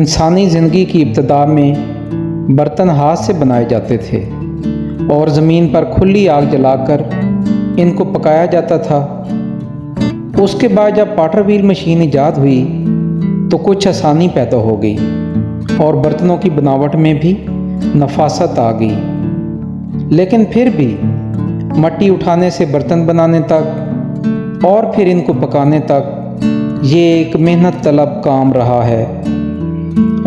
इंसानी ज़िंदगी की इब्तिदा में बर्तन हाथ से बनाए जाते थे और ज़मीन पर खुली आग जलाकर इनको पकाया जाता था। उसके बाद जब पाटर व्हील मशीन ईजाद हुई तो कुछ आसानी पैदा हो गई और बर्तनों की बनावट में भी नफासत आ गई। लेकिन फिर भी मट्टी उठाने से बर्तन बनाने तक और फिर इनको पकाने तक ये एक मेहनत तलब काम रहा है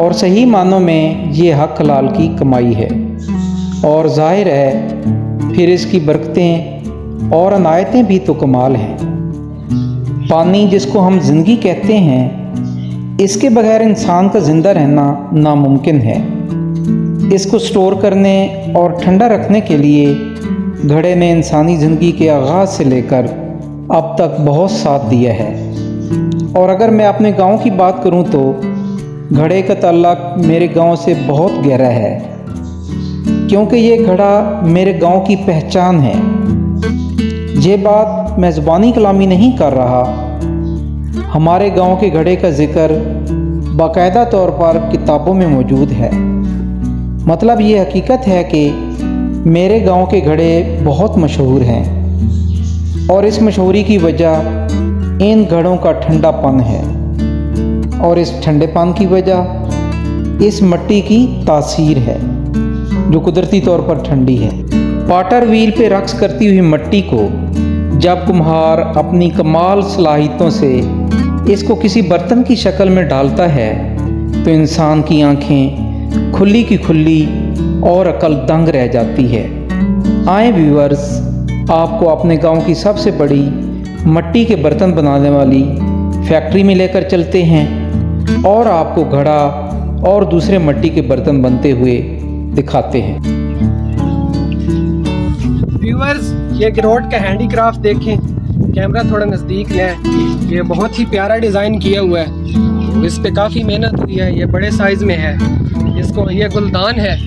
और सही मानों में ये हक हलाल की कमाई है। और जाहिर है फिर इसकी बरकतें और अनायतें भी तो कमाल हैं। पानी जिसको हम ज़िंदगी कहते हैं, इसके बगैर इंसान का ज़िंदा रहना नामुमकिन है। इसको स्टोर करने और ठंडा रखने के लिए घड़े ने इंसानी ज़िंदगी के आगाज़ से लेकर अब तक बहुत साथ दिया है। और अगर मैं अपने गांव की बात करूं तो घड़े का ताल्लुक मेरे गांव से बहुत गहरा है, क्योंकि ये घड़ा मेरे गांव की पहचान है। ये बात मैं ज़ुबानी कलामी नहीं कर रहा। हमारे गांव के घड़े का जिक्र बाकायदा तौर पर किताबों में मौजूद है। मतलब ये हकीकत है कि मेरे गांव के घड़े बहुत मशहूर हैं और इस मशहूरी की वजह इन घड़ों का ठंडापन है और इस ठंडेपन की वजह इस मिट्टी की तासीर है जो कुदरती तौर पर ठंडी है। पाटर व्हील पे रक्स करती हुई मिट्टी को जब कुम्हार अपनी कमाल सलाहियतों से इसको किसी बर्तन की शक्ल में डालता है तो इंसान की आंखें खुली की खुली और अकल दंग रह जाती है। आए व्यूअर्स, आपको अपने गांव की सबसे बड़ी मिट्टी के बर्तन बनाने वाली फैक्ट्री में लेकर चलते हैं और आपको घड़ा और दूसरे मिट्टी के बर्तन बनते हुए दिखाते हैं। व्यूअर्स, ये गिरोट का हैंडीक्राफ्ट देखें। कैमरा थोड़ा नज़दीक लें। ये बहुत ही प्यारा डिज़ाइन किया हुआ है। इस पे काफ़ी मेहनत हुई है। ये बड़े साइज़ में है। इसको ये गुलदान है।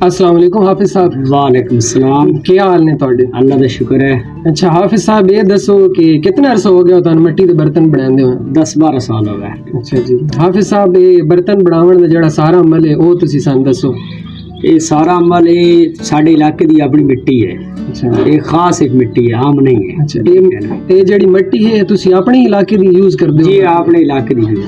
अस्सलाम वालेकुम हाफिज साहब। वालेकुम सलाम। क्या हाल ने ਤੁਹਾਡੇ? अल्लाह का शुक्र है। अच्छा हाफिज साहब ये दसो कि कितना अरसा हो गया ਤੁਹਾਨੂੰ ਮਿੱਟੀ ਦੇ ਬਰਤਨ ਬਣਾਉਂਦੇ ਹੋਏ? 10-12 साल हो गए। अच्छा जी हाफिज साहब ये बर्तन बनावन ਦਾ ਜਿਹੜਾ ਸਾਰਾ ਅਮਲ ਹੈ ਉਹ ਤੁਸੀਂ ਸਾਨੂੰ ਦੱਸੋ। ये सारा अमल ये साढ़े इलाके की अपनी मिट्टी है। अच्छा ये खास एक मिट्टी है, आम नहीं है। अच्छा ਇਹ ਜਿਹੜੀ ਮਿੱਟੀ ਹੈ ਤੁਸੀਂ ਆਪਣੇ ਇਲਾਕੇ ਦੀ ਯੂਜ਼ ਕਰਦੇ ਹੋ? जी अपने इलाके की यूज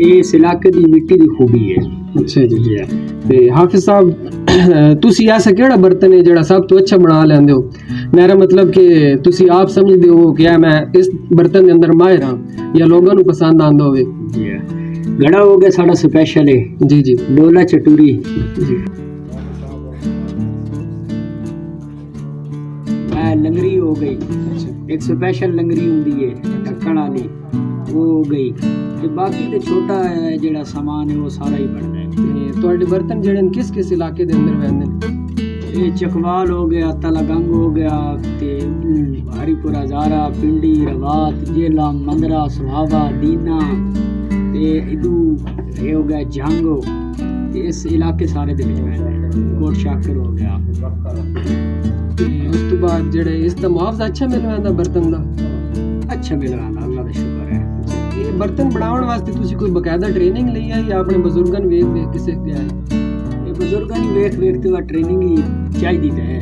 ये इस इलाके की मिट्टी की खूबी है। ਅੱਛਾ ਜੀ जी ਤੇ ਹਾਫਿਜ਼ ਸਾਹਿਬ ਤੁਸੀਂ ਐਸਾ ਕਿਹੜਾ ਬਰਤਨ ਹੈ ਜਿਹੜਾ ਸਭ ਤੋਂ ਅੱਛਾ ਬਣਾ ਲੈਂਦੇ ਹੋ? ਮੇਰਾ ਮਤਲਬ ਕਿ ਤੁਸੀਂ ਆਪ ਸਮਝਦੇ ਹੋ ਕਿ ਮੈਂ ਇਸ ਬਰਤਨ ਦੇ ਅੰਦਰ ਮਾਹਿਰ ਹਾਂ ਜਾਂ ਲੋਕਾਂ ਨੂੰ ਪਸੰਦ ਆਉਂਦਾ ਹੋਵੇ? जी गड़ा हो गया साड़ा स्पेशल है। जी जी डोला चटूरी जी लंगरी हो गई। एक स्पेशल लंगरी होती है ढक्कन वाली, वो हो गई। ते बाकी तो छोटा है जेड़ा सामान है वो सारा ही बनता है। ਤੇ ਤੁਹਾਡੇ ਬਰਤਨ ਜਿਹੜੇ ਨੇ ਕਿਸ ਕਿਸ ਇਲਾਕੇ ਦੇ ਅੰਦਰ ਪੈਂਦੇ ਨੇ? ये चकवाल हो गया, तलागंग हो गया, ते हरिपुरा, जारा, पिंडी, रवात, जेलम, मंदरा, सुहावा, दीना, ते इदू ये हो गया जंगो। इस इलाके सारे दे विच पैंदा है। कोट शाकर हो गया। ਤੇ ਉਸ ਤੋਂ ਬਾਅਦ ਜਿਹੜੇ ਇਸ ਦਾ ਮੁਆਵਜ਼ਾ ਅੱਛਾ ਮਿਲ ਜਾਂਦਾ ਬਰਤਨ ਦਾ? अच्छा मिल रहा अल्लाह का शुक्र है। ਇਹ ਬਰਤਨ ਬਣਾਉਣ ਵਾਸਤੇ ਤੁਸੀਂ ਕੋਈ ਬਕਾਇਦਾ ਟ੍ਰੇਨਿੰਗ ਲਈ ਹੈ ਜਾਂ ਆਪਣੇ ਬਜ਼ੁਰਗਾਂ ਨੂੰ ਵੇਖ ਵੇਖ ਕੇ ਸਿੱਖ ਗਿਆ ਹੈ? ये बुजुर्गों ने वेख वेखते हुआ ट्रेनिंग ही चाहिए है।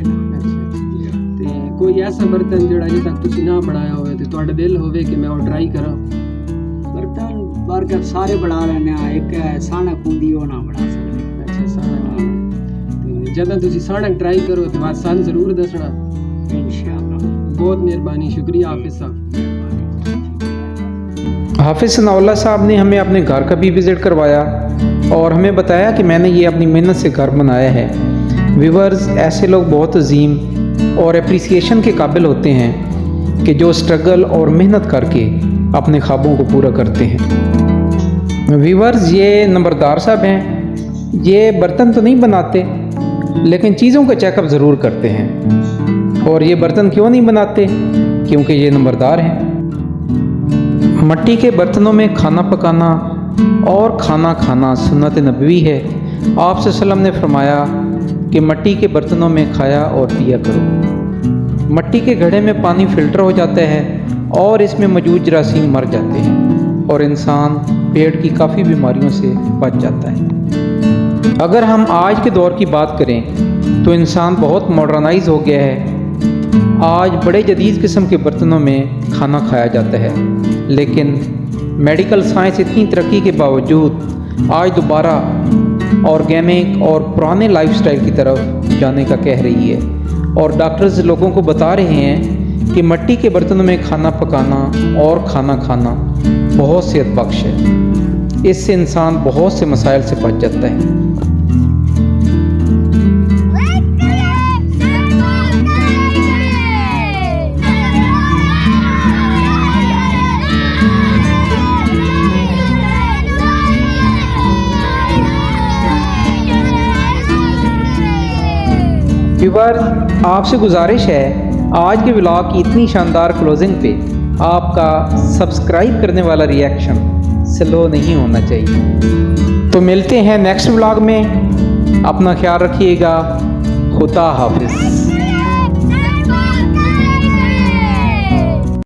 ਤੇ ਕੋਈ ਐਸਾ ਬਰਤਨ ਜਿਹੜਾ ਅਜੇ ਤੱਕ ਤੁਸੀਂ ਨਾ ਬਣਾਇਆ ਹੋਵੇ ਤੇ ਤੁਹਾਡਾ ਦਿਲ ਹੋਵੇ ਕਿ ਮੈਂ ਉਹ ਟਰਾਈ ਕਰਾਂ? बर्तन बर्गर सारे बना लेने, एक है साना खूंदी वो ना बना सकते। ਅੱਛਾ ਸਾਣਾ ਤੇ ਜਦੋਂ ਤੁਸੀਂ ਸਾਣਾ ਟਰਾਈ ਕਰੋ ਤੇ ਬਾਅਦ ਸਾਨੂੰ ਜ਼ਰੂਰ ਦੱਸਣਾ इंशाअल्लाह। बहुत मेहरबानी शुक्रिया हाफिज साहब। हाफिज़ सनाउल्लाह साहब ने हमें अपने घर का भी विज़िट करवाया और हमें बताया कि मैंने ये अपनी मेहनत से घर बनाया है। व्यूअर्स, ऐसे लोग बहुत अजीम और एप्रिसिएशन के काबिल होते हैं कि जो स्ट्रगल और मेहनत करके अपने ख्वाबों को पूरा करते हैं। व्यूअर्स, ये नंबरदार साहब हैं। ये बर्तन तो नहीं बनाते लेकिन चीज़ों का चेकअप ज़रूर करते हैं। और ये बर्तन क्यों नहीं बनाते? क्योंकि ये नंबरदार हैं। मिट्टी के बर्तनों में खाना पकाना और खाना खाना सुन्नत नबवी है। आप सल्लल्लाहु ने फरमाया कि मिट्टी के बर्तनों में खाया और पिया करो। मिट्टी के घड़े में पानी फ़िल्टर हो जाता है और इसमें मौजूद जरासीम मर जाते हैं और इंसान पेट की काफ़ी बीमारियों से बच जाता है। अगर हम आज के दौर की बात करें तो इंसान बहुत मॉडर्नाइज हो गया है। आज बड़े जदीद किस्म के बर्तनों में खाना खाया जाता है, लेकिन मेडिकल साइंस इतनी तरक्की के बावजूद आज दोबारा ऑर्गेनिक और पुराने लाइफस्टाइल की तरफ जाने का कह रही है। और डॉक्टर्स लोगों को बता रहे हैं कि मिट्टी के बर्तनों में खाना पकाना और खाना खाना बहुत सेहत बख्श है। इससे इंसान बहुत से मसाइल से बच जाता है। व्यूअर, आपसे गुजारिश है आज के व्लॉग की इतनी शानदार क्लोजिंग पे आपका सब्सक्राइब करने वाला रिएक्शन स्लो नहीं होना चाहिए। तो मिलते हैं नेक्स्ट व्लॉग में। अपना ख्याल रखिएगा। खुदा हाफिज़।